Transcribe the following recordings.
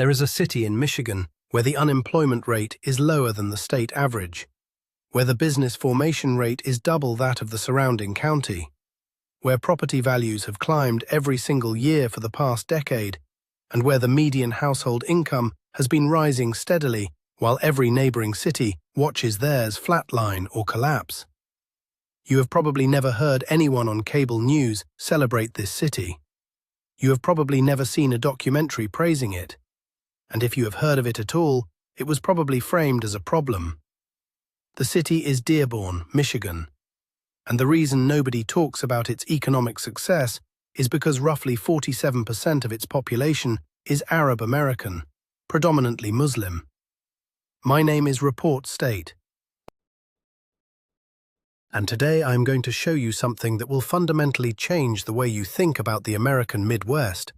There is a city in Michigan where the unemployment rate is lower than the state average, where the business formation rate is double that of the surrounding county, where property values have climbed every single year for the past decade, and where the median household income has been rising steadily while every neighboring city watches theirs flatline or collapse. You have probably never heard anyone on cable news celebrate this city. You have probably never seen a documentary praising it. And if you have heard of it at all, it was probably framed as a problem. The city is Dearborn, Michigan. And the reason nobody talks about its economic success is because roughly 47% of its population is Arab American, predominantly Muslim. My name is ReportSTATE. And today I'm going to show you something that will fundamentally change the way you think about the American Midwest,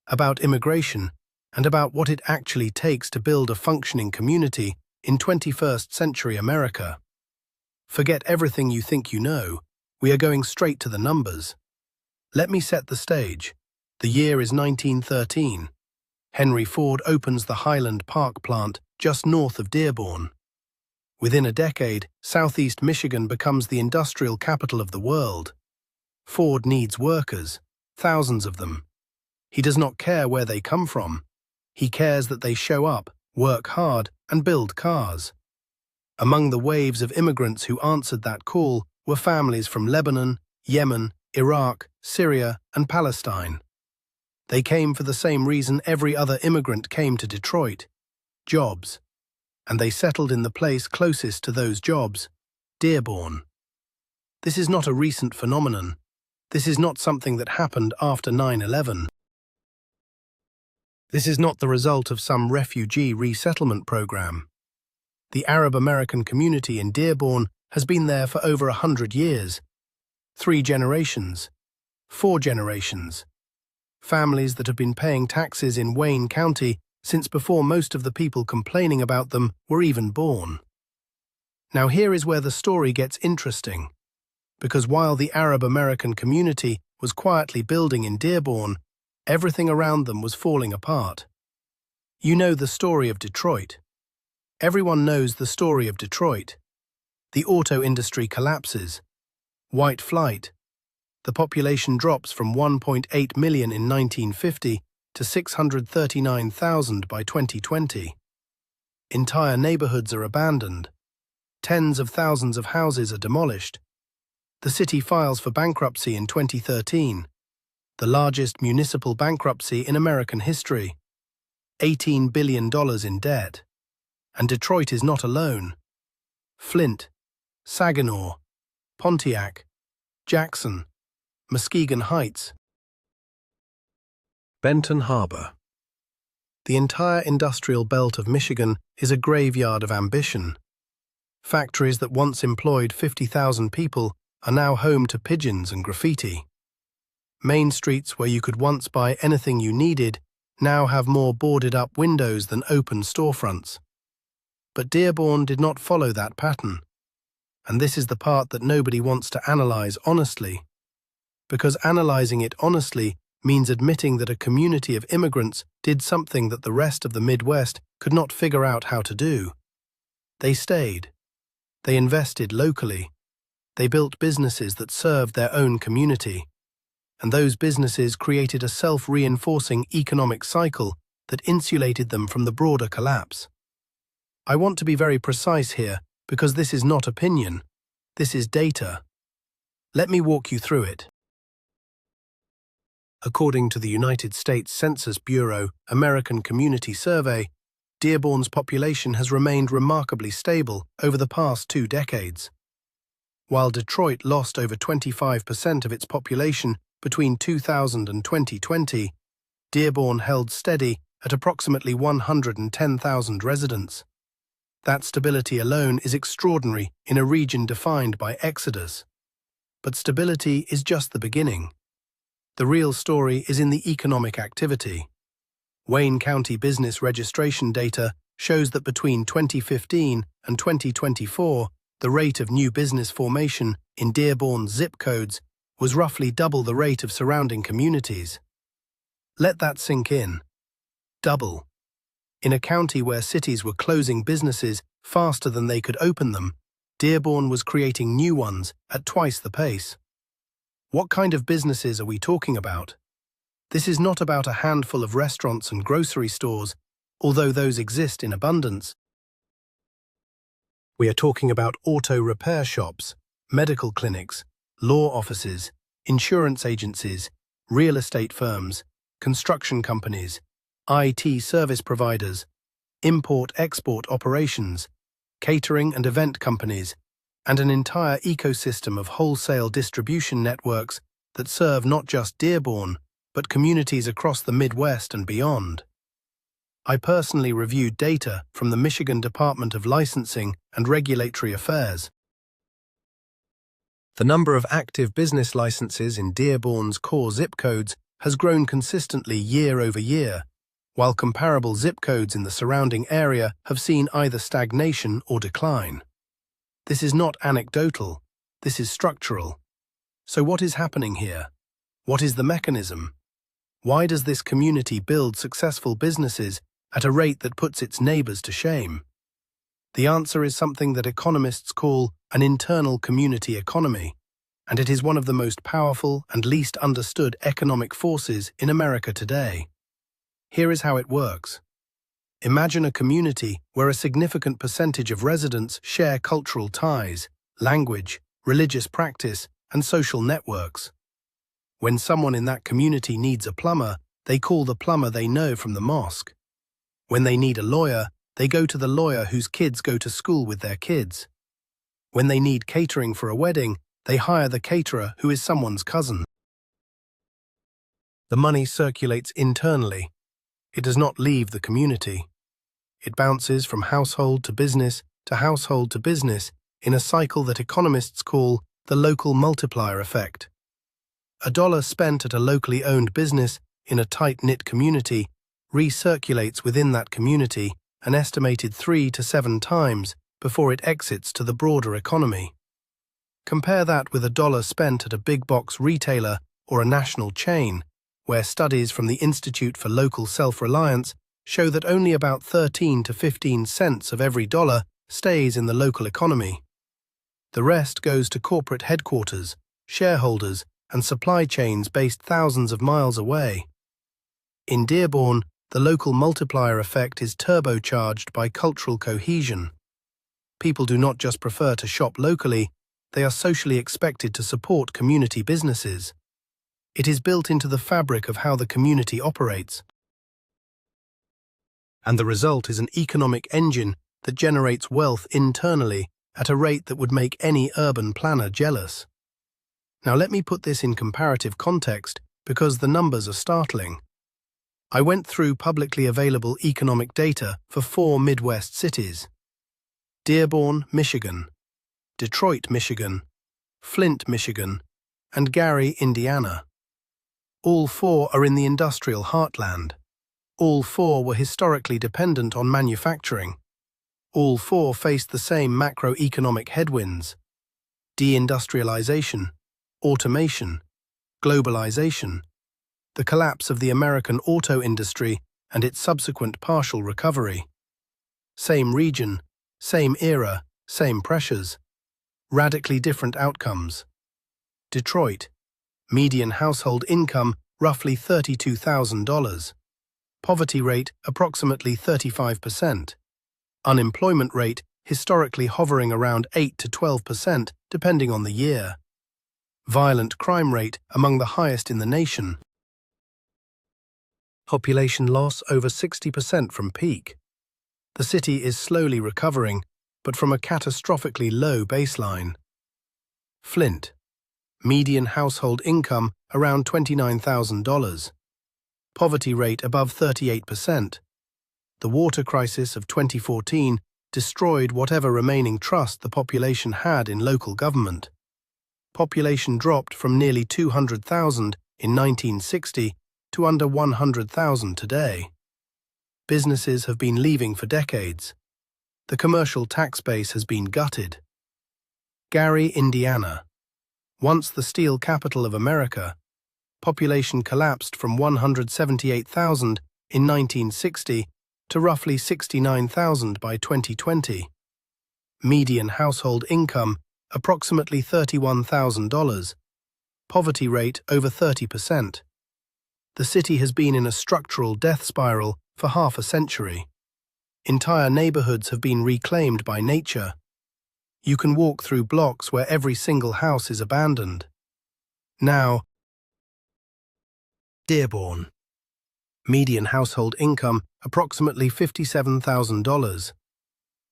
about immigration, and about what it actually takes to build a functioning community in 21st century America. Forget everything you think you know. We are going straight to the numbers. Let me set the stage. The year is 1913. Henry Ford opens the Highland Park plant just north of Dearborn. Within a decade, southeast Michigan becomes the industrial capital of the world. Ford needs workers, thousands of them. He does not care where they come from. He cares that they show up, work hard, and build cars. Among the waves of immigrants who answered that call were families from Lebanon, Yemen, Iraq, Syria, and Palestine. They came for the same reason every other immigrant came to Detroit: jobs. And they settled in the place closest to those jobs, Dearborn. This is not a recent phenomenon. This is not something that happened after 9/11. This is not the result of some refugee resettlement program. The Arab American community in Dearborn has been there for over 100 years. 3 generations, 4 generations. Families that have been paying taxes in Wayne County since before most of the people complaining about them were even born. Now here is where the story gets interesting, because while the Arab American community was quietly building in Dearborn, everything around them was falling apart. You know the story of Detroit. Everyone knows the story of Detroit. The auto industry collapses. White flight. The population drops from 1.8 million in 1950 to 639,000 by 2020. Entire neighborhoods are abandoned. Tens of thousands of houses are demolished. The city files for bankruptcy in 2013, the largest municipal bankruptcy in American history. $18 billion in debt. And Detroit is not alone. Flint, Saginaw, Pontiac, Jackson, Muskegon Heights, Benton Harbor. The entire industrial belt of Michigan is a graveyard of ambition. Factories that once employed 50,000 people are now home to pigeons and graffiti. Main streets where you could once buy anything you needed now have more boarded-up windows than open storefronts. But Dearborn did not follow that pattern. And this is the part that nobody wants to analyze honestly. Because analyzing it honestly means admitting that a community of immigrants did something that the rest of the Midwest could not figure out how to do. They stayed. They invested locally. They built businesses that served their own community. And those businesses created a self-reinforcing economic cycle that insulated them from the broader collapse. I want to be very precise here because this is not opinion. This is data. Let me walk you through it. According to the United States Census Bureau American Community Survey, Dearborn's population has remained remarkably stable over the past 2 decades. While Detroit lost over 25% of its population between 2000 and 2020, Dearborn held steady at approximately 110,000 residents. That stability alone is extraordinary in a region defined by exodus. But stability is just the beginning. The real story is in the economic activity. Wayne County business registration data shows that between 2015 and 2024, the rate of new business formation in Dearborn's zip codes was roughly double the rate of surrounding communities. Let that sink in. Double. In a county where cities were closing businesses faster than they could open them, Dearborn was creating new ones at twice the pace. What kind of businesses are we talking about? This is not about a handful of restaurants and grocery stores, although those exist in abundance. We are talking about auto repair shops, medical clinics, law offices, insurance agencies, real estate firms, construction companies, IT service providers, import-export operations, catering and event companies, and an entire ecosystem of wholesale distribution networks that serve not just Dearborn, but communities across the Midwest and beyond. I personally reviewed data from the Michigan Department of Licensing and Regulatory Affairs. The number of active business licenses in Dearborn's core zip codes has grown consistently year over year, while comparable zip codes in the surrounding area have seen either stagnation or decline. This is not anecdotal, this is structural. So what is happening here? What is the mechanism? Why does this community build successful businesses at a rate that puts its neighbors to shame? The answer is something that economists call an internal community economy, and it is one of the most powerful and least understood economic forces in America today. Here is how it works. Imagine a community where a significant percentage of residents share cultural ties, language, religious practice, and social networks. When someone in that community needs a plumber, they call the plumber they know from the mosque. When they need a lawyer, they go to the lawyer whose kids go to school with their kids. When they need catering for a wedding, they hire the caterer who is someone's cousin. The money circulates internally. It does not leave the community. It bounces from household to business to household to business in a cycle that economists call the local multiplier effect. A dollar spent at a locally owned business in a tight-knit community recirculates within that community an estimated 3 to 7 times before it exits to the broader economy. Compare that with a dollar spent at a big-box retailer or a national chain, where studies from the Institute for Local Self-Reliance show that only about 13 to 15 cents of every dollar stays in the local economy. The rest goes to corporate headquarters, shareholders, and supply chains based thousands of miles away. In Dearborn, the local multiplier effect is turbocharged by cultural cohesion. People do not just prefer to shop locally, they are socially expected to support community businesses. It is built into the fabric of how the community operates. And the result is an economic engine that generates wealth internally at a rate that would make any urban planner jealous. Now let me put this in comparative context because the numbers are startling. I went through publicly available economic data for 4 Midwest cities: Dearborn, Michigan, Detroit, Michigan, Flint, Michigan, and Gary, Indiana. All 4 are in the industrial heartland. All 4 were historically dependent on manufacturing. All 4 faced the same macroeconomic headwinds: deindustrialization, automation, globalization, the collapse of the American auto industry and its subsequent partial recovery. Same region, same era, same pressures. Radically different outcomes. Detroit, median household income roughly $32,000. Poverty rate approximately 35%. Unemployment rate historically hovering around 8 to 12% depending on the year. Violent crime rate among the highest in the nation. Population loss over 60% from peak. The city is slowly recovering, but from a catastrophically low baseline. Flint, median household income around $29,000. Poverty rate above 38%. The water crisis of 2014 destroyed whatever remaining trust the population had in local government. Population dropped from nearly 200,000 in 1960 to under 100,000 today. Businesses have been leaving for decades. The commercial tax base has been gutted. Gary, Indiana. Once the steel capital of America, population collapsed from 178,000 in 1960 to roughly 69,000 by 2020. Median household income approximately $31,000. Poverty rate over 30%. The city has been in a structural death spiral for half a century. Entire neighborhoods have been reclaimed by nature. You can walk through blocks where every single house is abandoned. Now, Dearborn. Median household income approximately $57,000.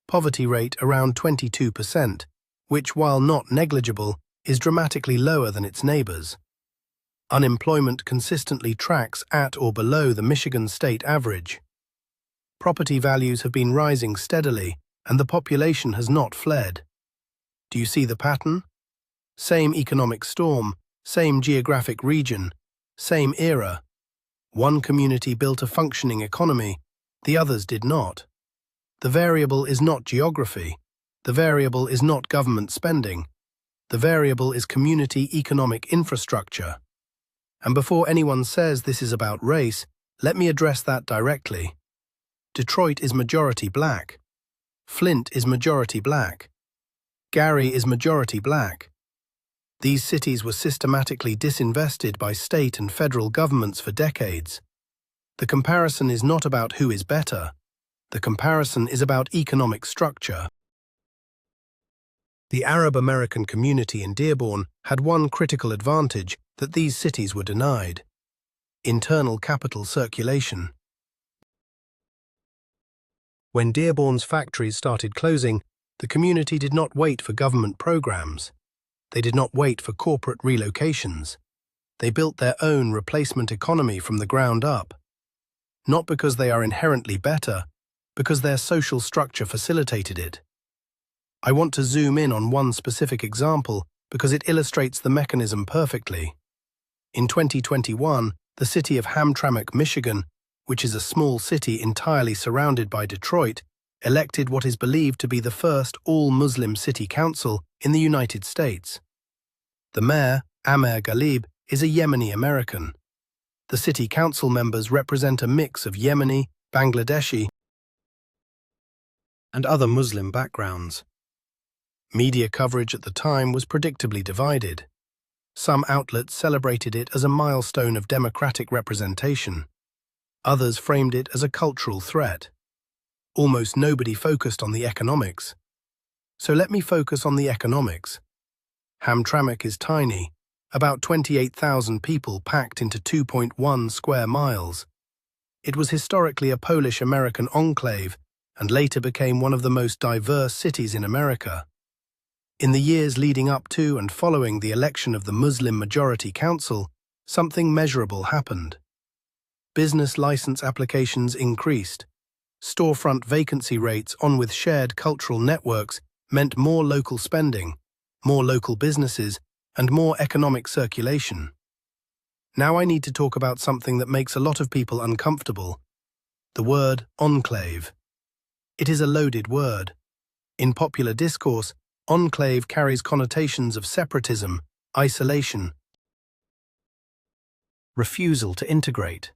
Poverty rate around 22%, which, while not negligible, is dramatically lower than its neighbors. Unemployment consistently tracks at or below the Michigan state average. Property values have been rising steadily, and the population has not fled. Do you see the pattern? Same economic storm, same geographic region, same era. One community built a functioning economy, the others did not. The variable is not geography. The variable is not government spending. The variable is community economic infrastructure. And before anyone says this is about race, let me address that directly. Detroit is majority black. Flint is majority black. Gary is majority black. These cities were systematically disinvested by state and federal governments for decades. The comparison is not about who is better. The comparison is about economic structure. The Arab American community in Dearborn had one critical advantage that these cities were denied: internal capital circulation. When Dearborn's factories started closing, the community did not wait for government programs. They did not wait for corporate relocations. They built their own replacement economy from the ground up. Not because they are inherently better, because their social structure facilitated it. I want to zoom in on one specific example because it illustrates the mechanism perfectly. In 2021, the city of Hamtramck, Michigan, which is a small city entirely surrounded by Detroit, elected what is believed to be the first all-Muslim city council in the United States. The mayor, Amer Ghalib, is a Yemeni American. The city council members represent a mix of Yemeni, Bangladeshi, and other Muslim backgrounds. Media coverage at the time was predictably divided. Some outlets celebrated it as a milestone of democratic representation. Others framed it as a cultural threat. Almost nobody focused on the economics. So let me focus on the economics. Hamtramck is tiny, about 28,000 people packed into 2.1 square miles. It was historically a Polish-American enclave and later became one of the most diverse cities in America. In the years leading up to and following the election of the Muslim Majority Council, something measurable happened. Business license applications increased. Storefront vacancy rates on with shared cultural networks meant more local spending, more local businesses, and more economic circulation. Now I need to talk about something that makes a lot of people uncomfortable: the word enclave. It is a loaded word. In popular discourse, enclave carries connotations of separatism, isolation, refusal to integrate.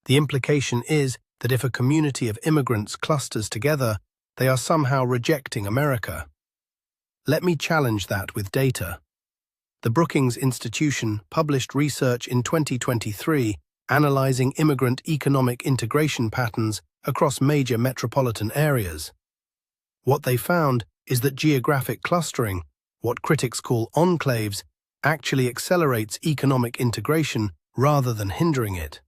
The implication is that if a community of immigrants clusters together, they are somehow rejecting America. Let me challenge that with data. The Brookings Institution published research in 2023 analyzing immigrant economic integration patterns across major metropolitan areas. What they found is that geographic clustering, what critics call enclaves, actually accelerates economic integration rather than hindering it.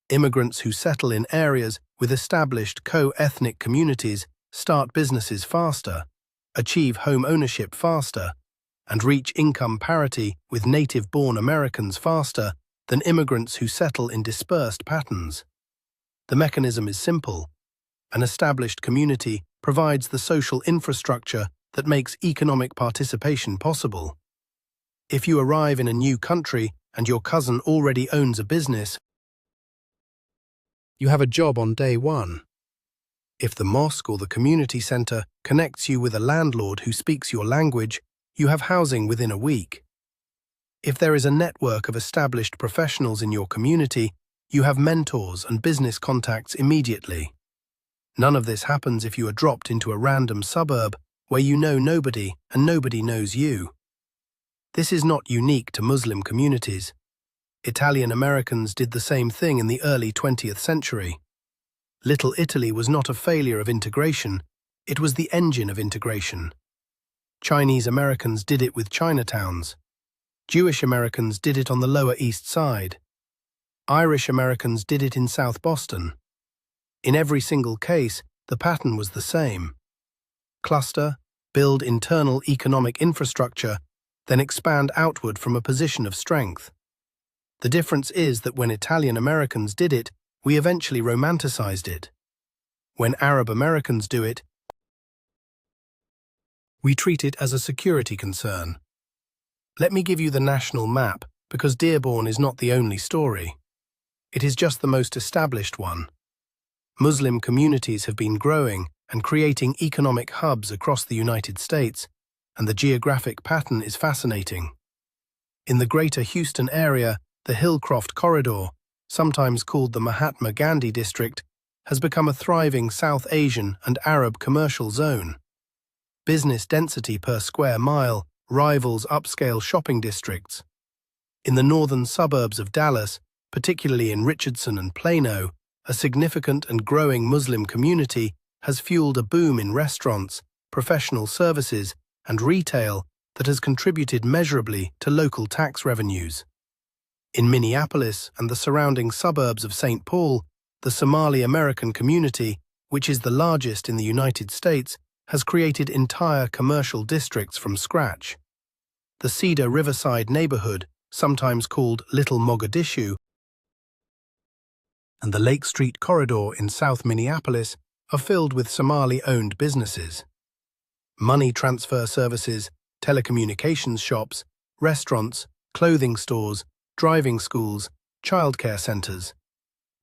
Immigrants who settle in areas with established co-ethnic communities start businesses faster, achieve home ownership faster, and reach income parity with native-born Americans faster than immigrants who settle in dispersed patterns. The mechanism is simple. An established community provides the social infrastructure that makes economic participation possible. If you arrive in a new country and your cousin already owns a business, you have a job on day one. If the mosque or the community center connects you with a landlord who speaks your language, you have housing within a week. If there is a network of established professionals in your community, You have mentors and business contacts immediately. None of this happens if you are dropped into a random suburb where you know nobody and nobody knows you. This is not unique to Muslim communities. Italian Americans did the same thing in the early 20th century. Little Italy was not a failure of integration, it was the engine of integration. Chinese Americans did it with Chinatowns. Jewish Americans did it on the Lower East Side. Irish Americans did it in South Boston. In every single case, the pattern was the same. Cluster, build internal economic infrastructure, then expand outward from a position of strength. The difference is that when Italian Americans did it, we eventually romanticized it. When Arab Americans do it, we treat it as a security concern. Let me give you the national map, because Dearborn is not the only story. It is just the most established one. Muslim communities have been growing and creating economic hubs across the United States, and the geographic pattern is fascinating. In the greater Houston area, the Hillcroft Corridor, sometimes called the Mahatma Gandhi District, has become a thriving South Asian and Arab commercial zone. Business density per square mile rivals upscale shopping districts. In the northern suburbs of Dallas, particularly in Richardson and Plano, a significant and growing Muslim community has fueled a boom in restaurants, professional services, and retail that has contributed measurably to local tax revenues. In Minneapolis and the surrounding suburbs of St. Paul, the Somali American community, which is the largest in the United States, has created entire commercial districts from scratch. The Cedar Riverside neighborhood, sometimes called Little Mogadishu, and the Lake Street Corridor in South Minneapolis are filled with Somali-owned businesses. Money transfer services, telecommunications shops, restaurants, clothing stores, driving schools, childcare centers,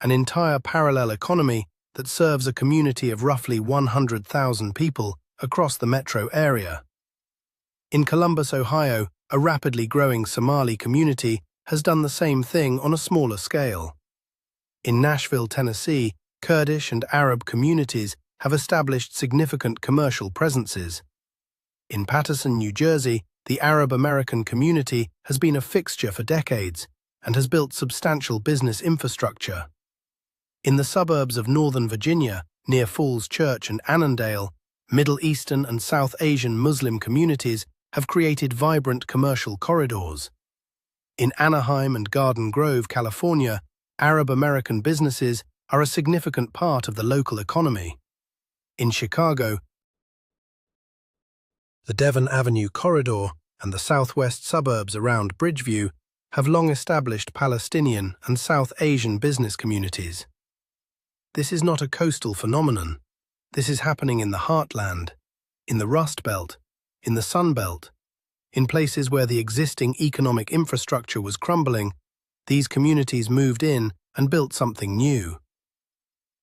an entire parallel economy that serves a community of roughly 100,000 people across the metro area. In Columbus, Ohio, a rapidly growing Somali community has done the same thing on a smaller scale. In Nashville, Tennessee, Kurdish and Arab communities have established significant commercial presences. In Paterson, New Jersey, the Arab American community has been a fixture for decades and has built substantial business infrastructure. In the suburbs of Northern Virginia, near Falls Church and Annandale, Middle Eastern and South Asian Muslim communities have created vibrant commercial corridors. In Anaheim and Garden Grove, California, Arab American businesses are a significant part of the local economy. In Chicago, the Devon Avenue corridor and the southwest suburbs around Bridgeview have long established Palestinian and South Asian business communities. This is not a coastal phenomenon. This is happening in the heartland, in the Rust Belt, in the Sun Belt. In places where the existing economic infrastructure was crumbling, these communities moved in and built something new.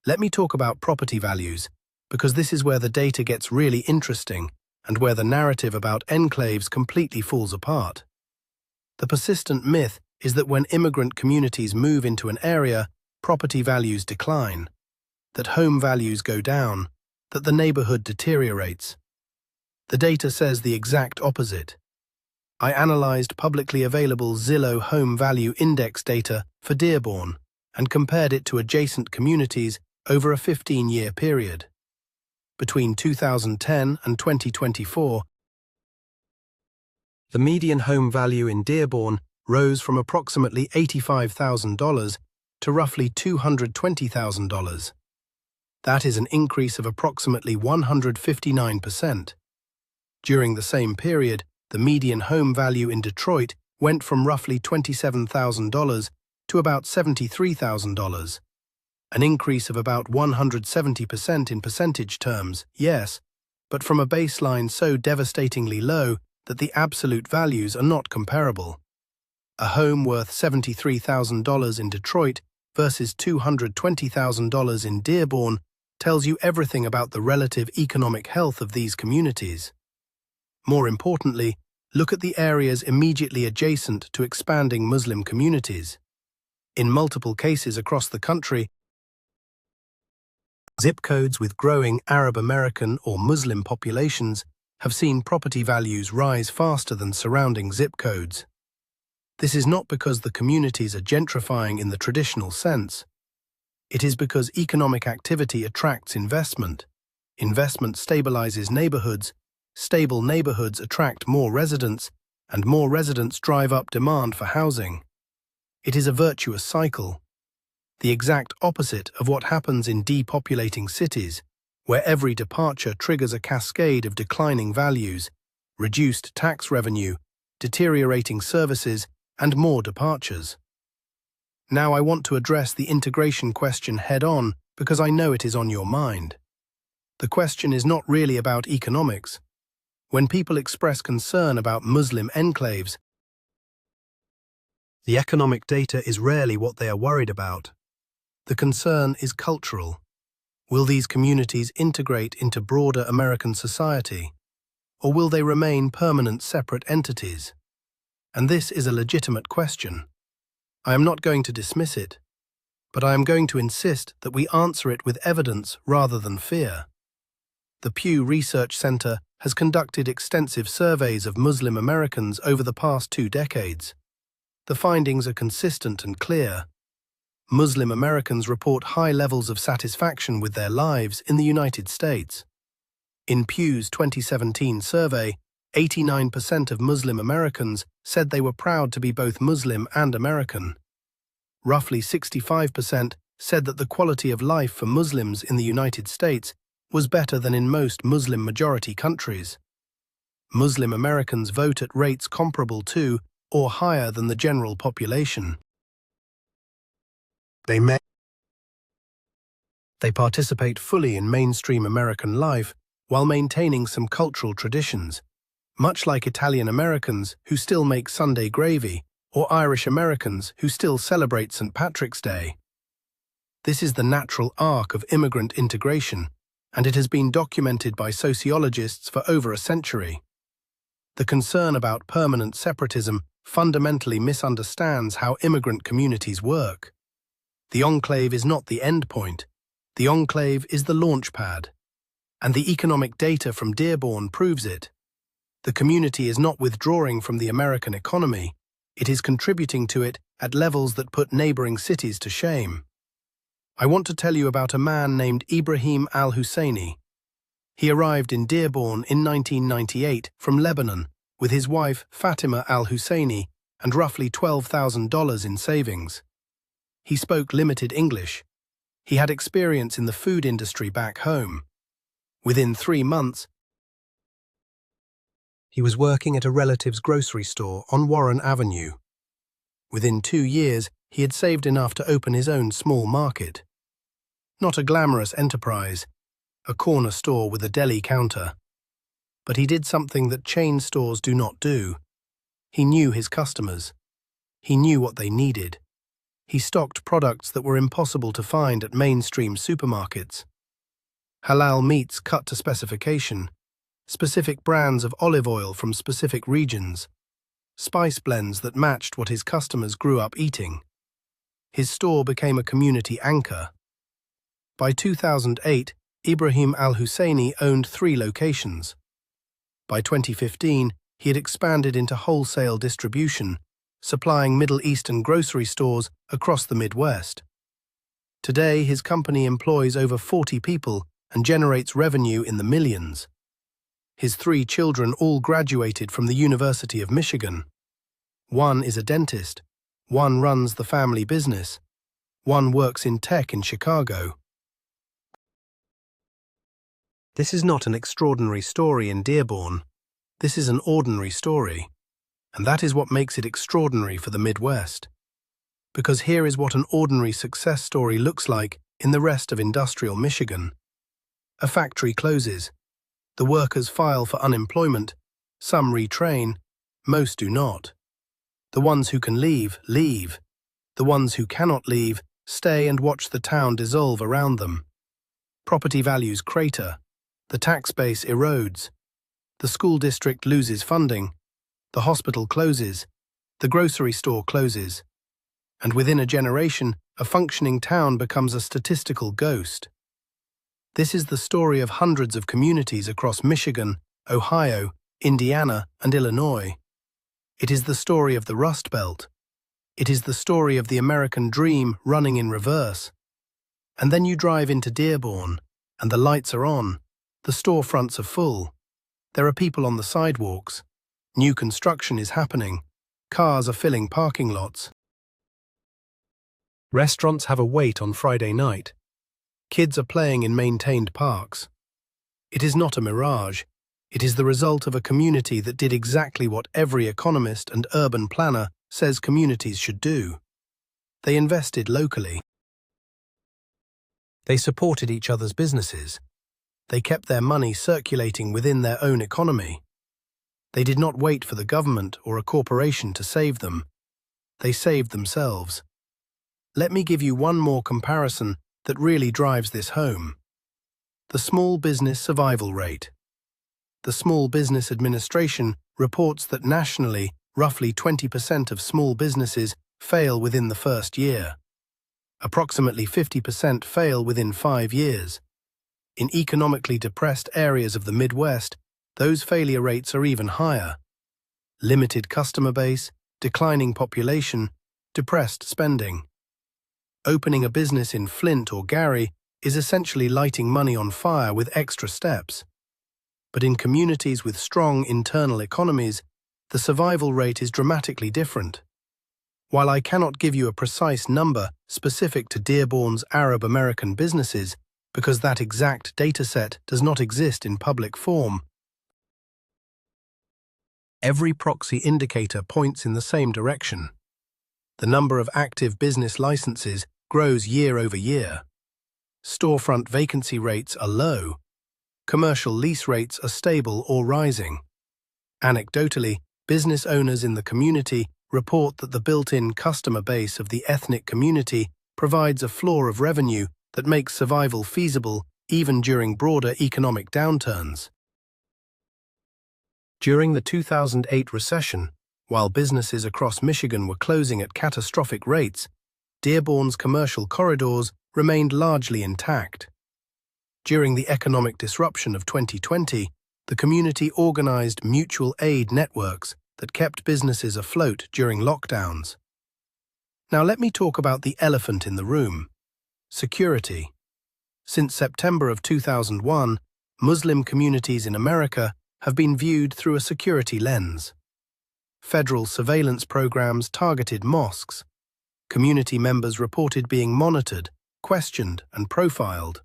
Let me talk about property values, because this is where the data gets really interesting and where the narrative about enclaves completely falls apart. The persistent myth is that when immigrant communities move into an area, property values decline, that home values go down, that the neighborhood deteriorates. The data says the exact opposite. I analyzed publicly available Zillow Home Value Index data for Dearborn and compared it to adjacent communities over a 15-year period. Between 2010 and 2024, the median home value in Dearborn rose from approximately $85,000 to roughly $220,000. That is an increase of approximately 159%. During the same period, the median home value in Detroit went from roughly $27,000 to about $73,000. An increase of about 170% in percentage terms, yes, but from a baseline so devastatingly low that the absolute values are not comparable. A home worth $73,000 in Detroit versus $220,000 in Dearborn tells you everything about the relative economic health of these communities. More importantly, look at the areas immediately adjacent to expanding Muslim communities. In multiple cases across the country, zip codes with growing Arab American or Muslim populations have seen property values rise faster than surrounding zip codes. This is not because the communities are gentrifying in the traditional sense. It is because economic activity attracts investment. Investment stabilizes neighborhoods, stable neighborhoods attract more residents, and more residents drive up demand for housing. It is a virtuous cycle, the exact opposite of what happens in depopulating cities, where every departure triggers a cascade of declining values, reduced tax revenue, deteriorating services, and more departures. Now I want to address the integration question head-on because I know it is on your mind. The question is not really about economics. When people express concern about Muslim enclaves, the economic data is rarely what they are worried about. The concern is cultural. Will these communities integrate into broader American society, or will they remain permanent separate entities? And this is a legitimate question. I am not going to dismiss it, but I am going to insist that we answer it with evidence rather than fear. The Pew Research Center has conducted extensive surveys of Muslim Americans over the past 2 decades. The findings are consistent and clear. Muslim Americans report high levels of satisfaction with their lives in the United States. In Pew's 2017 survey, 89% of Muslim Americans said they were proud to be both Muslim and American. Roughly 65% said that the quality of life for Muslims in the United States was better than in most Muslim-majority countries. Muslim Americans vote at rates comparable to or higher than the general population. They participate fully in mainstream American life while maintaining some cultural traditions, much like Italian Americans who still make Sunday gravy or Irish Americans who still celebrate St. Patrick's Day. This is the natural arc of immigrant integration, and it has been documented by sociologists for over a century. The concern about permanent separatism fundamentally misunderstands how immigrant communities work. The enclave is not the end point. The enclave is the launch pad. And the economic data from Dearborn proves it. The community is not withdrawing from the American economy. It is contributing to it at levels that put neighboring cities to shame. I want to tell you about a man named Ibrahim al-Husseini. He arrived in Dearborn in 1998 from Lebanon with his wife Fatima al-Husseini and roughly $12,000 in savings. He spoke limited English. He had experience in the food industry back home. Within 3 months, he was working at a relative's grocery store on Warren Avenue. Within 2 years, he had saved enough to open his own small market. Not a glamorous enterprise, a corner store with a deli counter. But he did something that chain stores do not do. He knew his customers. He knew what they needed. He stocked products that were impossible to find at mainstream supermarkets. Halal meats cut to specification, specific brands of olive oil from specific regions, spice blends that matched what his customers grew up eating. His store became a community anchor. By 2008, Ibrahim al-Husseini owned 3 locations. By 2015, he had expanded into wholesale distribution, supplying Middle Eastern grocery stores across the Midwest. Today, his company employs over 40 people and generates revenue in the millions. His 3 children all graduated from the University of Michigan. One is a dentist, one runs the family business, one works in tech in Chicago. This is not an extraordinary story in Dearborn. This is an ordinary story. And that is what makes it extraordinary for the Midwest. Because here is what an ordinary success story looks like in the rest of industrial Michigan. A factory closes. The workers file for unemployment. Some retrain. Most do not. The ones who can leave, leave. The ones who cannot leave, stay and watch the town dissolve around them. Property values crater. The tax base erodes. The school district loses funding. The hospital closes. The grocery store closes. and within a generation, a functioning town becomes a statistical ghost. This is the story of hundreds of communities across Michigan, Ohio, Indiana, and Illinois. It is the story of the Rust Belt. It is the story of the American dream running in reverse. And then you drive into Dearborn, and the lights are on, the storefronts are full. There are people on the sidewalks. New construction is happening. Cars are filling parking lots. Restaurants have a wait on Friday night. Kids are playing in maintained parks. It is not a mirage. It is the result of a community that did exactly what every economist and urban planner says communities should do. They invested locally. They supported each other's businesses. They kept their money circulating within their own economy. They did not wait for the government or a corporation to save them. They saved themselves. Let me give you one more comparison that really drives this home. The small business survival rate. The Small Business Administration reports that nationally, roughly 20% of small businesses fail within the first year. Approximately 50% fail within 5 years. In economically depressed areas of the Midwest, those failure rates are even higher. Limited customer base, declining population, depressed spending. Opening a business in Flint or Gary is essentially lighting money on fire with extra steps. But in communities with strong internal economies, the survival rate is dramatically different. While I cannot give you a precise number specific to Dearborn's Arab American businesses, because that exact dataset does not exist in public form, every proxy indicator points in the same direction. The number of active business licenses grows year over year. Storefront vacancy rates are low. Commercial lease rates are stable or rising. Anecdotally, business owners in the community report that the built-in customer base of the ethnic community provides a floor of revenue that makes survival feasible even during broader economic downturns. During the 2008 recession, while businesses across Michigan were closing at catastrophic rates, Dearborn's commercial corridors remained largely intact. During the economic disruption of 2020, the community organized mutual aid networks that kept businesses afloat during lockdowns. Now let me talk about the elephant in the room: security. Since September of 2001, Muslim communities in America have been viewed through a security lens. Federal surveillance programs targeted mosques. Community members reported being monitored, questioned, and profiled.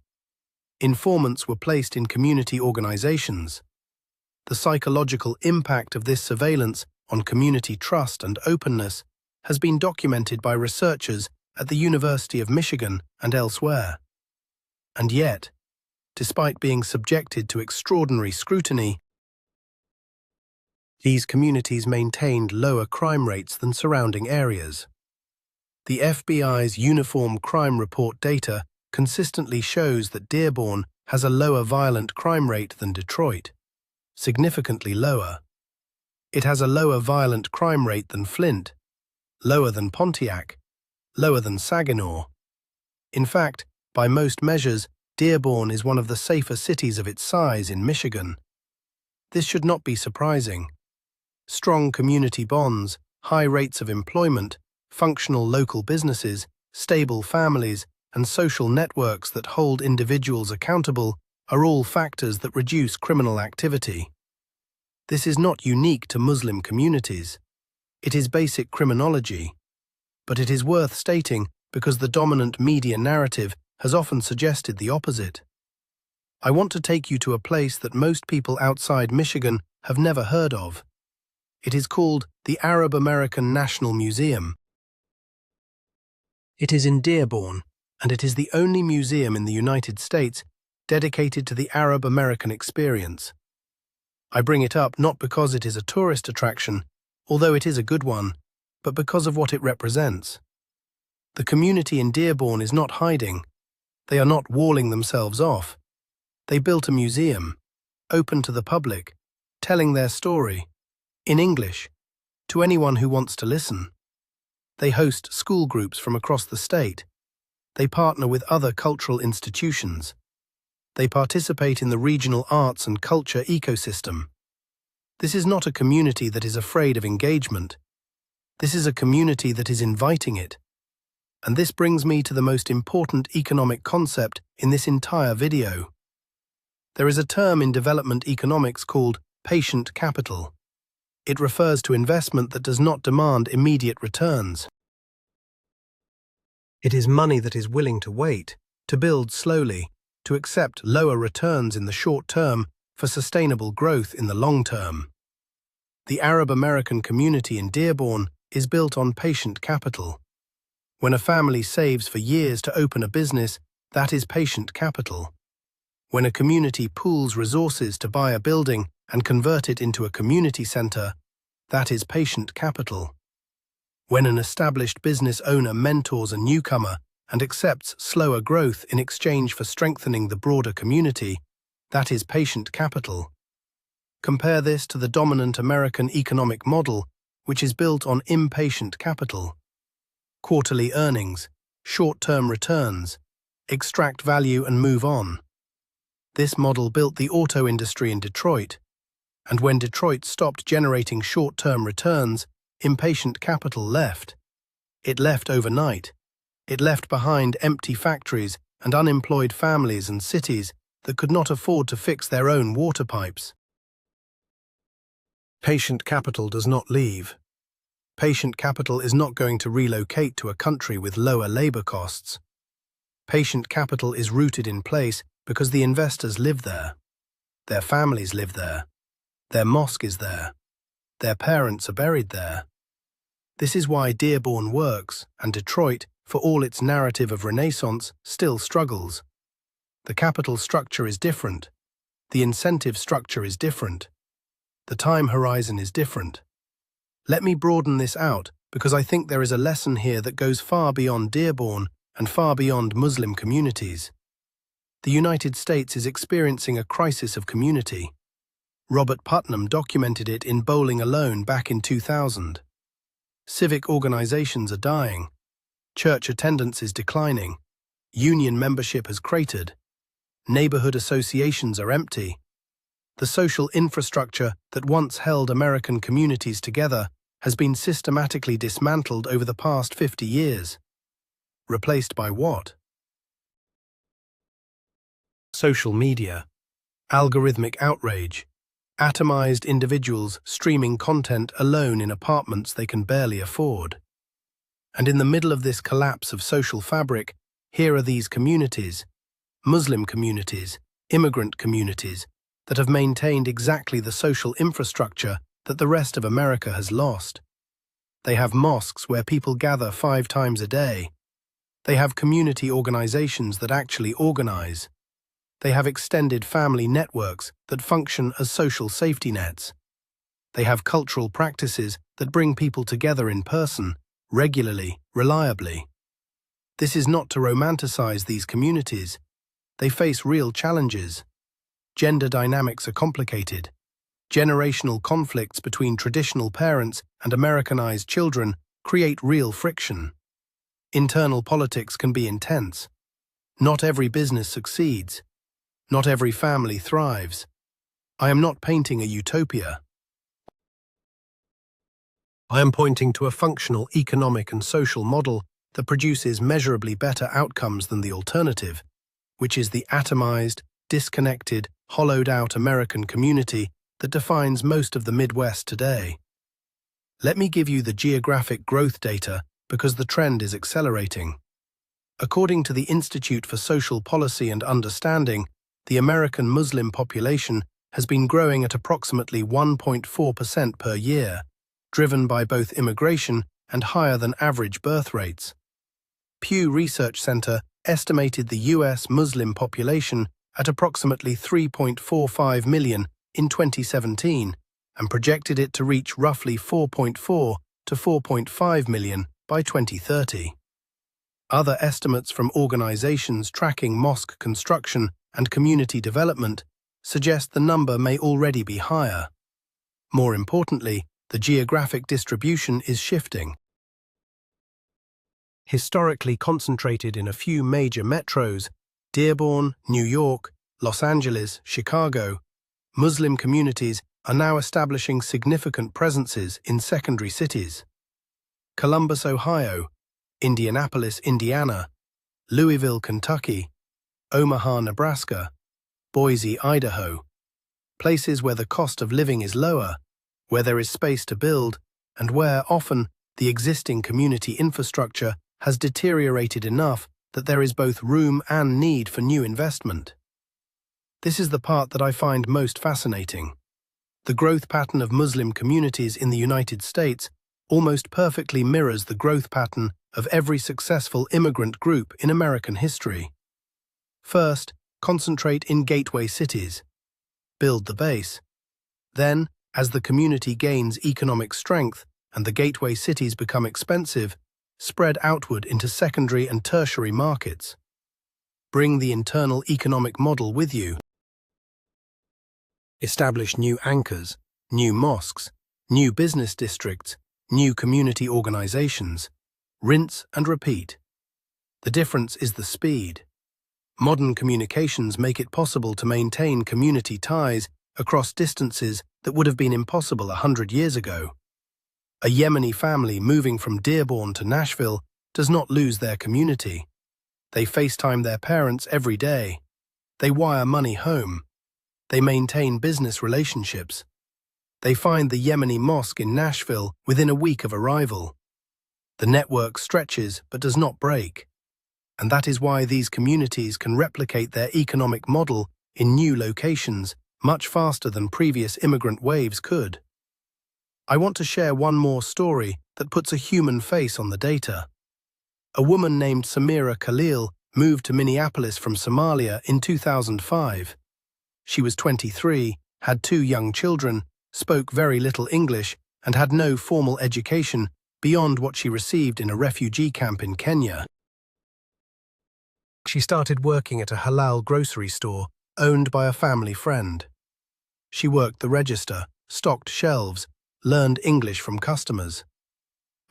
Informants were placed in community organizations. The psychological impact of this surveillance on community trust and openness has been documented by researchers at the University of Michigan and elsewhere. And yet, despite being subjected to extraordinary scrutiny, these communities maintained lower crime rates than surrounding areas. The FBI's Uniform Crime Report data consistently shows that Dearborn has a lower violent crime rate than Detroit, significantly lower. It has a lower violent crime rate than Flint, lower than Pontiac, lower than Saginaw. In fact, by most measures, Dearborn is one of the safer cities of its size in Michigan. This should not be surprising. Strong community bonds, high rates of employment, functional local businesses, stable families, and social networks that hold individuals accountable are all factors that reduce criminal activity. This is not unique to Muslim communities. It is basic criminology. But it is worth stating because the dominant media narrative has often suggested the opposite. I want to take you to a place that most people outside Michigan have never heard of. It is called the Arab American National Museum. It is in Dearborn, and it is the only museum in the United States dedicated to the Arab American experience. I bring it up not because it is a tourist attraction, although it is a good one, but because of what it represents. The community in Dearborn is not hiding. They are not walling themselves off. They built a museum, open to the public, telling their story, in English, to anyone who wants to listen. They host school groups from across the state. They partner with other cultural institutions. They participate in the regional arts and culture ecosystem. This is not a community that is afraid of engagement. This is a community that is inviting it. And this brings me to the most important economic concept in this entire video. There is a term in development economics called patient capital. It refers to investment that does not demand immediate returns. It is money that is willing to wait, to build slowly, to accept lower returns in the short term for sustainable growth in the long term. The Arab American community in Dearborn is built on patient capital. When a family saves for years to open a business, that is patient capital. When a community pools resources to buy a building and convert it into a community center, that is patient capital. When an established business owner mentors a newcomer and accepts slower growth in exchange for strengthening the broader community, that is patient capital. Compare this to the dominant American economic model, which is built on impatient capital. Quarterly earnings, short-term returns, extract value and move on. This model built the auto industry in Detroit, and when Detroit stopped generating short-term returns, impatient capital left. It left overnight. It left behind empty factories and unemployed families and cities that could not afford to fix their own water pipes. Patient capital does not leave. Patient capital is not going to relocate to a country with lower labor costs. Patient capital is rooted in place because the investors live there. Their families live there. Their mosque is there. Their parents are buried there. This is why Dearborn works, and Detroit, for all its narrative of Renaissance, still struggles. The capital structure is different. The incentive structure is different. The time horizon is different. Let me broaden this out because I think there is a lesson here that goes far beyond Dearborn and far beyond Muslim communities. The United States is experiencing a crisis of community. Robert Putnam documented it in Bowling Alone back in 2000. Civic organizations are dying. Church attendance is declining. Union membership has cratered. Neighborhood associations are empty. The social infrastructure that once held American communities together has been systematically dismantled over the past 50 years. Replaced by what? Social media, algorithmic outrage, atomized individuals streaming content alone in apartments they can barely afford. And in the middle of this collapse of social fabric, here are these communities, Muslim communities, immigrant communities, that have maintained exactly the social infrastructure that the rest of America has lost. They have mosques where people gather 5 times a day. They have community organizations that actually organize. They have extended family networks that function as social safety nets. They have cultural practices that bring people together in person, regularly, reliably. This is not to romanticize these communities. They face real challenges. Gender dynamics are complicated. Generational conflicts between traditional parents and Americanized children create real friction. Internal politics can be intense. Not every business succeeds. Not every family thrives. I am not painting a utopia. I am pointing to a functional economic and social model that produces measurably better outcomes than the alternative, which is the atomized, disconnected, hollowed-out American community that defines most of the Midwest today. Let me give you the geographic growth data because the trend is accelerating. According to the Institute for Social Policy and Understanding, the American Muslim population has been growing at approximately 1.4% per year, driven by both immigration and higher than average birth rates. Pew Research Center estimated the U.S. Muslim population at approximately 3.45 million in 2017 and projected it to reach roughly 4.4 to 4.5 million by 2030. Other estimates from organizations tracking mosque construction and community development suggest the number may already be higher. More importantly, the geographic distribution is shifting. Historically concentrated in a few major metros, Dearborn, New York, Los Angeles, Chicago, Muslim communities are now establishing significant presences in secondary cities. Columbus, Ohio, Indianapolis, Indiana, Louisville, Kentucky, Omaha, Nebraska, Boise, Idaho, places where the cost of living is lower, where there is space to build, and where, often, the existing community infrastructure has deteriorated enough that there is both room and need for new investment. This is the part that I find most fascinating. The growth pattern of Muslim communities in the United States almost perfectly mirrors the growth pattern of every successful immigrant group in American history. First, concentrate in gateway cities. Build the base. Then, as the community gains economic strength and the gateway cities become expensive, spread outward into secondary and tertiary markets. Bring the internal economic model with you. Establish new anchors, new mosques, new business districts, new community organizations. Rinse and repeat. The difference is the speed. Modern communications make it possible to maintain community ties across distances that would have been impossible 100 years ago. A Yemeni family moving from Dearborn to Nashville does not lose their community. They FaceTime their parents every day. They wire money home. They maintain business relationships. They find the Yemeni mosque in Nashville within a week of arrival. The network stretches but does not break. And that is why these communities can replicate their economic model in new locations much faster than previous immigrant waves could. I want to share one more story that puts a human face on the data. A woman named Samira Khalil moved to Minneapolis from Somalia in 2005. She was 23, had 2 young children, spoke very little English, and had no formal education beyond what she received in a refugee camp in Kenya. She started working at a halal grocery store owned by a family friend. She worked the register, stocked shelves, learned English from customers.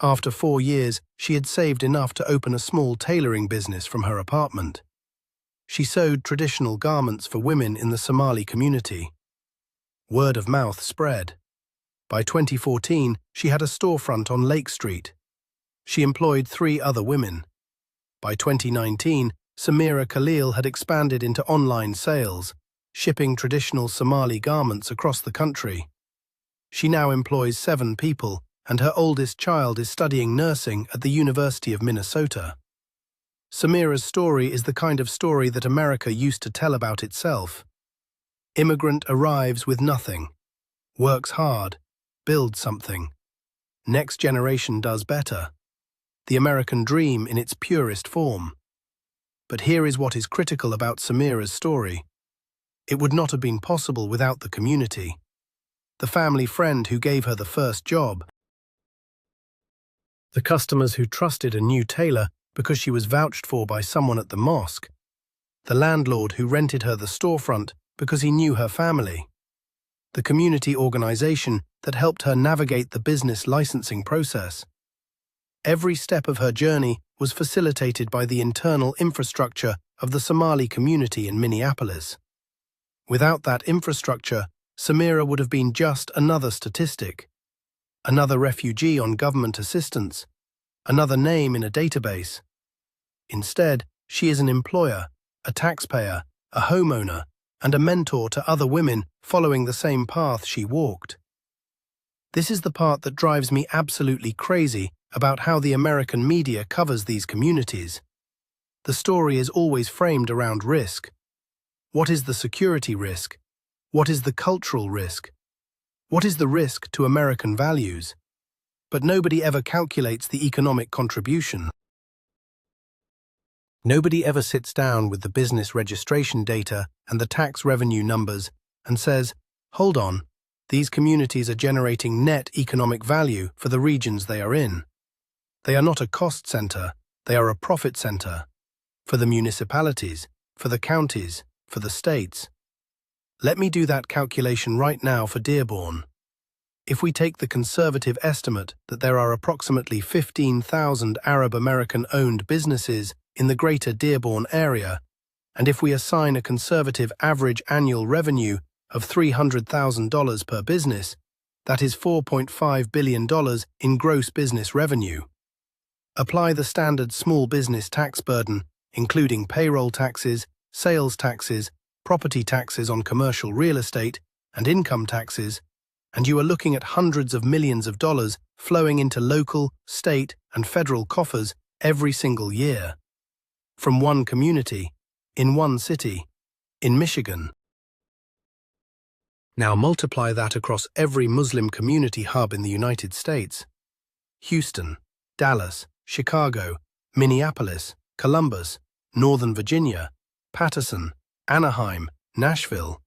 After 4 years, she had saved enough to open a small tailoring business from her apartment. She sewed traditional garments for women in the Somali community. Word of mouth spread. By 2014, she had a storefront on Lake Street. She employed 3 other women. By 2019, Samira Khalil had expanded into online sales, shipping traditional Somali garments across the country. She now employs 7 people, and her oldest child is studying nursing at the University of Minnesota. Samira's story is the kind of story that America used to tell about itself. Immigrant arrives with nothing, works hard, builds something. Next generation does better. The American dream in its purest form. But here is what is critical about Samira's story. It would not have been possible without the community. The family friend who gave her the first job. The customers who trusted a new tailor because she was vouched for by someone at the mosque. The landlord who rented her the storefront because he knew her family. The community organization that helped her navigate the business licensing process. Every step of her journey was facilitated by the internal infrastructure of the Somali community in Minneapolis. Without that infrastructure, Samira would have been just another statistic, another refugee on government assistance, another name in a database. Instead, she is an employer, a taxpayer, a homeowner, and a mentor to other women following the same path she walked. This is the part that drives me absolutely crazy about how the American media covers these communities. The story is always framed around risk. What is the security risk? What is the cultural risk? What is the risk to American values? But nobody ever calculates the economic contribution. Nobody ever sits down with the business registration data and the tax revenue numbers and says, hold on, these communities are generating net economic value for the regions they are in. They are not a cost center, they are a profit center. For the municipalities, for the counties, for the states. Let me do that calculation right now for Dearborn. If we take the conservative estimate that there are approximately 15,000 Arab American-owned businesses in the greater Dearborn area, and if we assign a conservative average annual revenue of $300,000 per business, that is $4.5 billion in gross business revenue. Apply the standard small business tax burden, including payroll taxes, sales taxes, property taxes on commercial real estate, and income taxes, and you are looking at hundreds of millions of dollars flowing into local, state, and federal coffers every single year. From one community, in one city, in Michigan. Now multiply that across every Muslim community hub in the United States. Houston, Dallas, Chicago, Minneapolis, Columbus, Northern Virginia, Patterson, Anaheim, Nashville.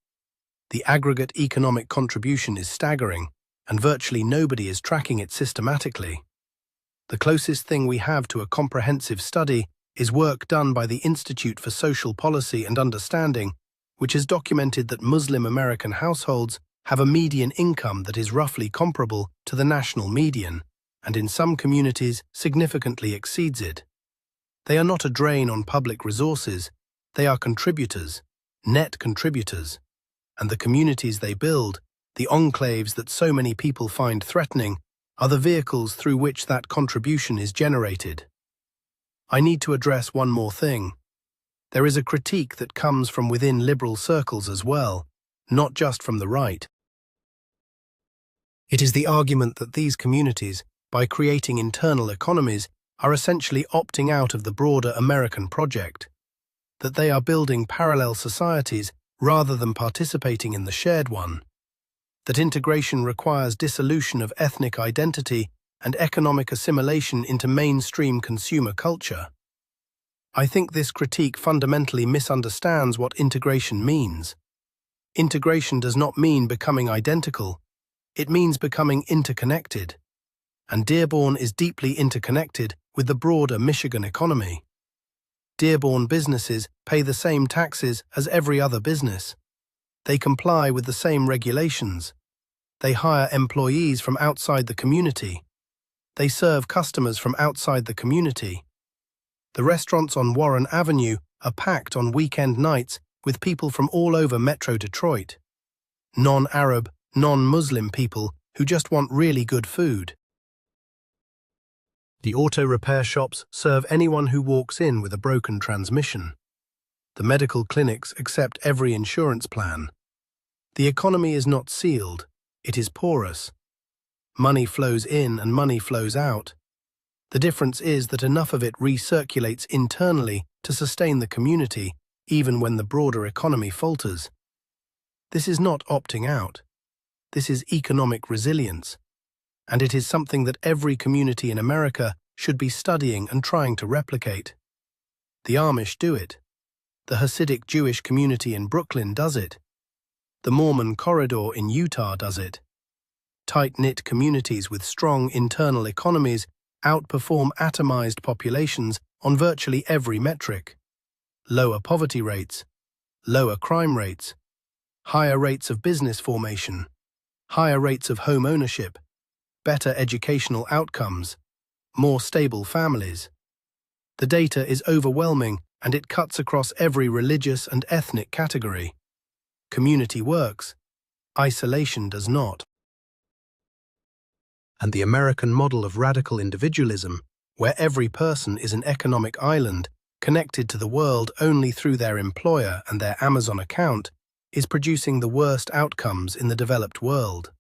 The aggregate economic contribution is staggering, and virtually nobody is tracking it systematically. The closest thing we have to a comprehensive study is work done by the Institute for Social Policy and Understanding, which has documented that Muslim American households have a median income that is roughly comparable to the national median, and in some communities significantly exceeds it. They are not a drain on public resources, they are contributors, net contributors. And the communities they build, the enclaves that so many people find threatening, are the vehicles through which that contribution is generated. I need to address one more thing. There is a critique that comes from within liberal circles as well, not just from the right. It is the argument that these communities, by creating internal economies, are essentially opting out of the broader American project, that they are building parallel societies rather than participating in the shared one, that integration requires dissolution of ethnic identity and economic assimilation into mainstream consumer culture. I think this critique fundamentally misunderstands what integration means. Integration does not mean becoming identical, it means becoming interconnected, and Dearborn is deeply interconnected with the broader Michigan economy. Dearborn businesses pay the same taxes as every other business. They comply with the same regulations. They hire employees from outside the community. They serve customers from outside the community. The restaurants on Warren Avenue are packed on weekend nights with people from all over Metro Detroit. Non-Arab, non-Muslim people who just want really good food. The auto repair shops serve anyone who walks in with a broken transmission. The medical clinics accept every insurance plan. The economy is not sealed, it is porous. Money flows in and money flows out. The difference is that enough of it recirculates internally to sustain the community, even when the broader economy falters. This is not opting out. This is economic resilience. And it is something that every community in America should be studying and trying to replicate. The Amish do it. The Hasidic Jewish community in Brooklyn does it. The Mormon corridor in Utah does it. Tight-knit communities with strong internal economies outperform atomized populations on virtually every metric. Lower poverty rates, lower crime rates, higher rates of business formation, higher rates of home ownership, better educational outcomes, more stable families. The data is overwhelming and it cuts across every religious and ethnic category. Community works, isolation does not. And the American model of radical individualism, where every person is an economic island connected to the world only through their employer and their Amazon account, is producing the worst outcomes in the developed world.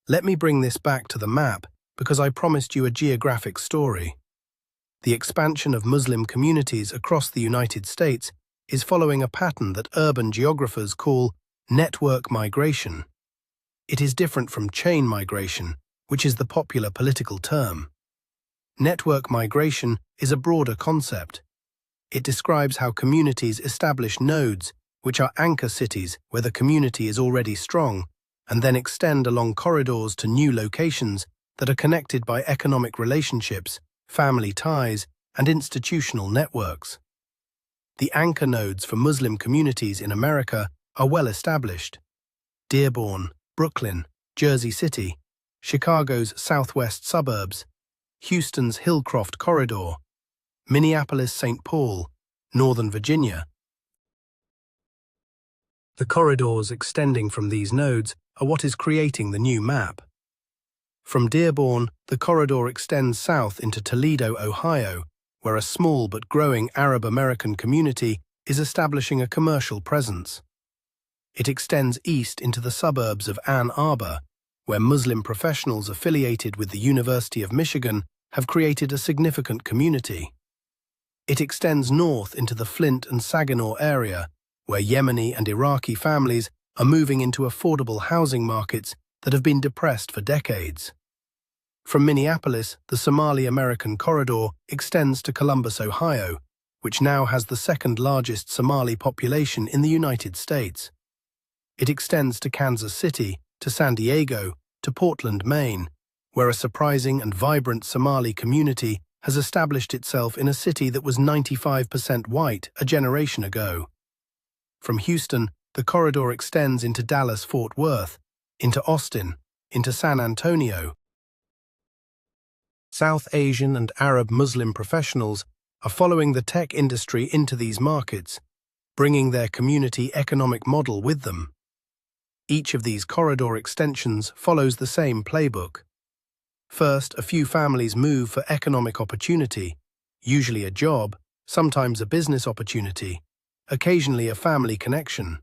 Let me bring this back to the map because I promised you a geographic story. The expansion of Muslim communities across the United States is following a pattern that urban geographers call network migration. It is different from chain migration, which is the popular political term. Network migration is a broader concept. It describes how communities establish nodes, which are anchor cities where the community is already strong, and then extend along corridors to new locations that are connected by economic relationships, family ties, and institutional networks. The anchor nodes for Muslim communities in America are well established. Dearborn, Brooklyn, Jersey City, Chicago's southwest suburbs, Houston's Hillcroft Corridor, Minneapolis-St. Paul, Northern Virginia. The corridors extending from these nodes are what is creating the new map. From Dearborn, the corridor extends south into Toledo, Ohio, where a small but growing Arab American community is establishing a commercial presence. It extends east into the suburbs of Ann Arbor, where Muslim professionals affiliated with the University of Michigan have created a significant community. It extends north into the Flint and Saginaw area, where Yemeni and Iraqi families are moving into affordable housing markets that have been depressed for decades. From Minneapolis, the Somali-American corridor extends to Columbus, Ohio, which now has the second-largest Somali population in the United States. It extends to Kansas City, to San Diego, to Portland, Maine, where a surprising and vibrant Somali community has established itself in a city that was 95% white a generation ago. From Houston, the corridor extends into Dallas-Fort Worth, into Austin, into San Antonio. South Asian and Arab Muslim professionals are following the tech industry into these markets, bringing their community economic model with them. Each of these corridor extensions follows the same playbook. First, a few families move for economic opportunity, usually a job, sometimes a business opportunity, occasionally a family connection.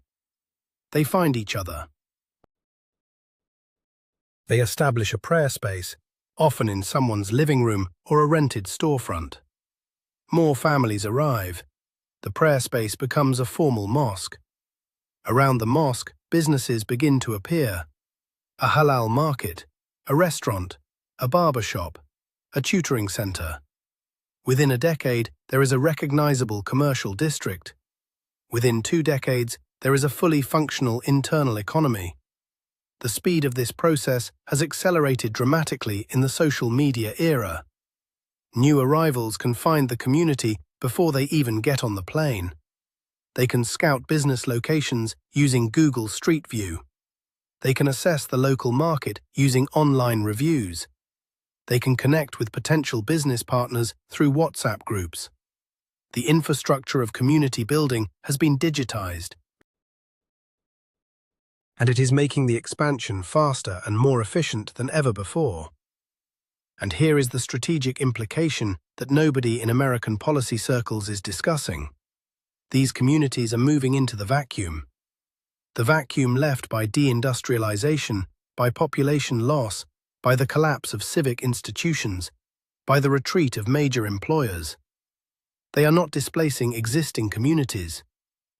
They find each other. They establish a prayer space, often in someone's living room or a rented storefront. More families arrive. The prayer space becomes a formal mosque. Around the mosque, businesses begin to appear. A halal market, a restaurant, a barber shop, a tutoring center. Within a decade, there is a recognizable commercial district. Within 2 decades, there is a fully functional internal economy. The speed of this process has accelerated dramatically in the social media era. New arrivals can find the community before they even get on the plane. They can scout business locations using Google Street View. They can assess the local market using online reviews. They can connect with potential business partners through WhatsApp groups. The infrastructure of community building has been digitized, and it is making the expansion faster and more efficient than ever before. And here is the strategic implication that nobody in American policy circles is discussing. These communities are moving into the vacuum. The vacuum left by deindustrialization, by population loss, by the collapse of civic institutions, by the retreat of major employers. They are not displacing existing communities.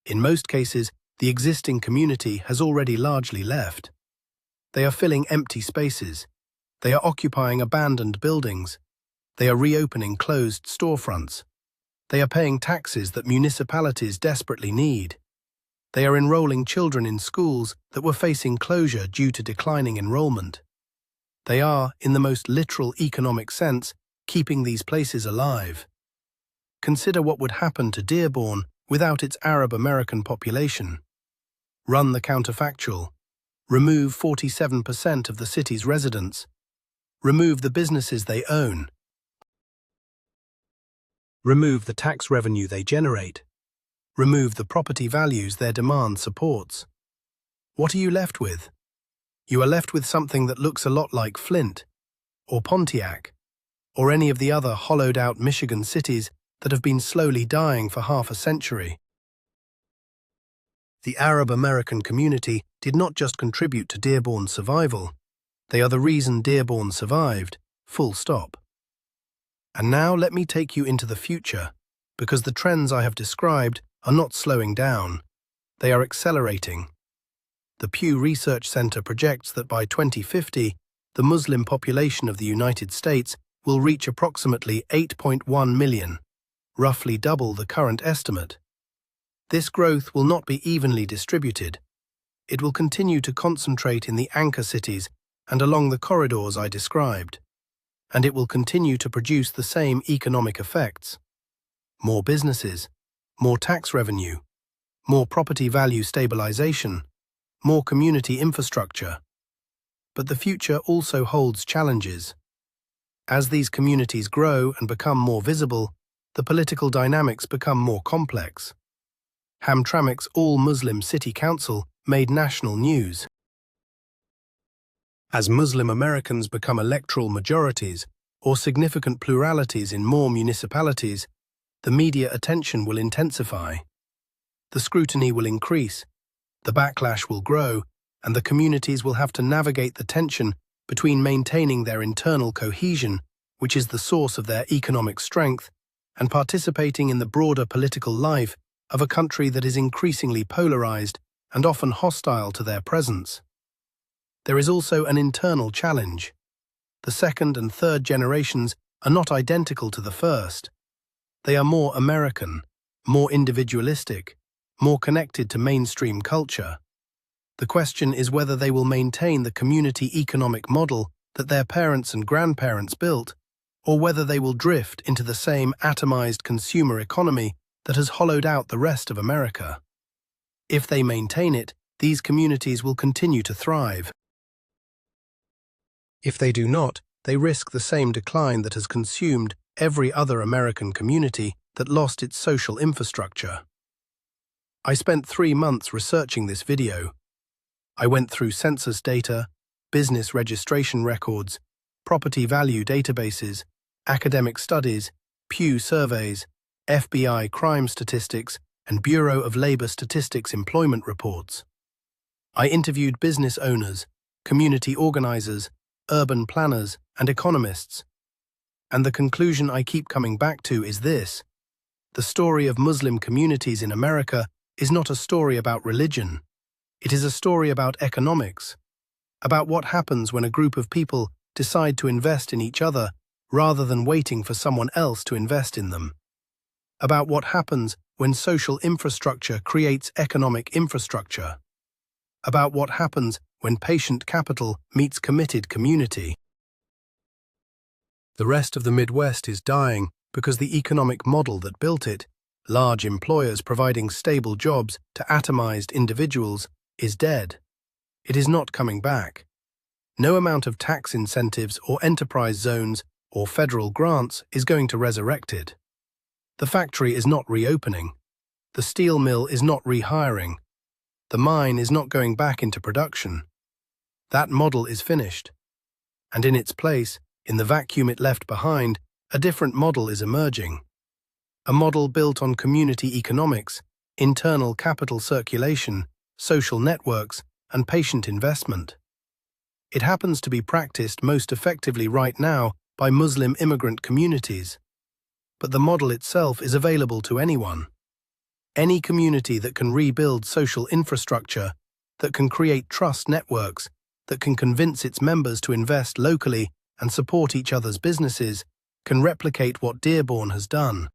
In most cases, the existing community has already largely left. They are filling empty spaces. They are occupying abandoned buildings. They are reopening closed storefronts. They are paying taxes that municipalities desperately need. They are enrolling children in schools that were facing closure due to declining enrollment. They are, in the most literal economic sense, keeping these places alive. Consider what would happen to Dearborn without its Arab American population. Run the counterfactual. Remove 47% of the city's residents. Remove the businesses they own. Remove the tax revenue they generate. Remove the property values their demand supports. What are you left with? You are left with something that looks a lot like Flint, or Pontiac, or any of the other hollowed-out Michigan cities that have been slowly dying for half a century. The Arab American community did not just contribute to Dearborn's survival, they are the reason Dearborn survived, full stop. And now let me take you into the future, because the trends I have described are not slowing down, they are accelerating. The Pew Research Center projects that by 2050, the Muslim population of the United States will reach approximately 8.1 million, roughly double the current estimate. This growth will not be evenly distributed. It will continue to concentrate in the anchor cities and along the corridors I described, and it will continue to produce the same economic effects. More businesses, more tax revenue, more property value stabilization, more community infrastructure. but the future also holds challenges. As these communities grow and become more visible, the political dynamics become more complex. Hamtramck's all-Muslim city council made national news. As Muslim Americans become electoral majorities or significant pluralities in more municipalities, the media attention will intensify. The scrutiny will increase, the backlash will grow, and the communities will have to navigate the tension between maintaining their internal cohesion, which is the source of their economic strength, and participating in the broader political life of a country that is increasingly polarized and often hostile to their presence. There is also an internal challenge. The second and third generations are not identical to the first. They are more American, more individualistic, more connected to mainstream culture. The question is whether they will maintain the community economic model that their parents and grandparents built, or whether they will drift into the same atomized consumer economy that has hollowed out the rest of America. If they maintain it, these communities will continue to thrive. If they do not, they risk the same decline that has consumed every other American community that lost its social infrastructure. I spent 3 months researching this video. I went through census data, business registration records, property value databases, academic studies, Pew surveys, FBI crime statistics, and Bureau of Labor Statistics employment reports. I interviewed business owners, community organizers, urban planners, and economists. And the conclusion I keep coming back to is this: the story of Muslim communities in America is not a story about religion. It is a story about economics, about what happens when a group of people decide to invest in each other rather than waiting for someone else to invest in them, about what happens when social infrastructure creates economic infrastructure, about what happens when patient capital meets committed community. The rest of the Midwest is dying because the economic model that built it, large employers providing stable jobs to atomized individuals, is dead. It is not coming back. No amount of tax incentives or enterprise zones or federal grants is going to resurrect it. The factory is not reopening. The steel mill is not rehiring. The mine is not going back into production. That model is finished. And in its place, in the vacuum it left behind, a different model is emerging. A model built on community economics, internal capital circulation, social networks, and patient investment. It happens to be practiced most effectively right now by Muslim immigrant communities. But the model itself is available to anyone. Any community that can rebuild social infrastructure, that can create trust networks, that can convince its members to invest locally and support each other's businesses, can replicate what Dearborn has done.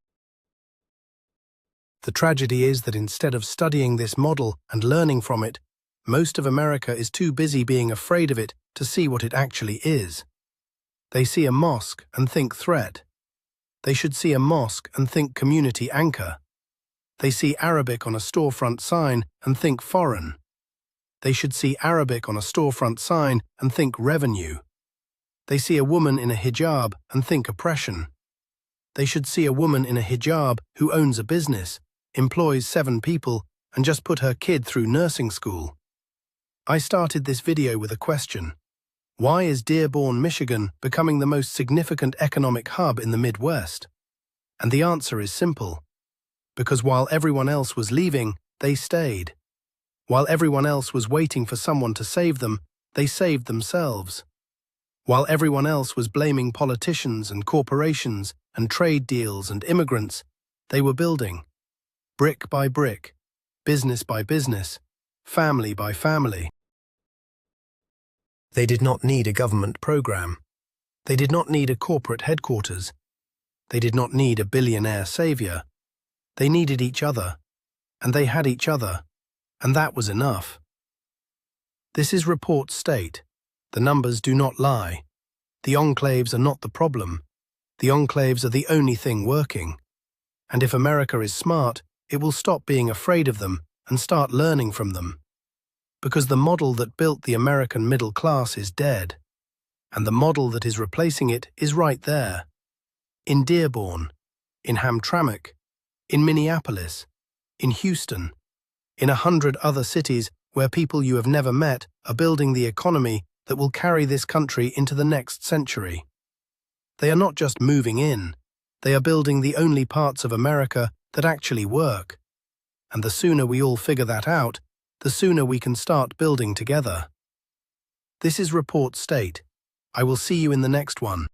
The tragedy is that instead of studying this model and learning from it, most of America is too busy being afraid of it to see what it actually is. They see a mosque and think threat. They should see a mosque and think community anchor. They see Arabic on a storefront sign and think foreign. They should see Arabic on a storefront sign and think revenue. They see a woman in a hijab and think oppression. They should see a woman in a hijab who owns a business, employs 7 people, and just put her kid through nursing school. I started this video with a question. Why is Dearborn, Michigan, becoming the most significant economic hub in the Midwest? And the answer is simple. Because while everyone else was leaving, they stayed. While everyone else was waiting for someone to save them, they saved themselves. While everyone else was blaming politicians and corporations and trade deals and immigrants, they were building. Brick by brick, business by business, family by family. They did not need a government program. They did not need a corporate headquarters. They did not need a billionaire savior. They needed each other, and they had each other, and that was enough. This is ReportSTATE. The numbers do not lie. The enclaves are not the problem. The enclaves are the only thing working. And if America is smart, it will stop being afraid of them and start learning from them. because the model that built the American middle class is dead, and the model that is replacing it is right there. In Dearborn, in Hamtramck, in Minneapolis, in Houston, in 100 other cities where people you have never met are building the economy that will carry this country into the next century. They are not just moving in, they are building the only parts of America that actually work. And the sooner we all figure that out, the sooner we can start building together. This is Report State. I will see you in the next one.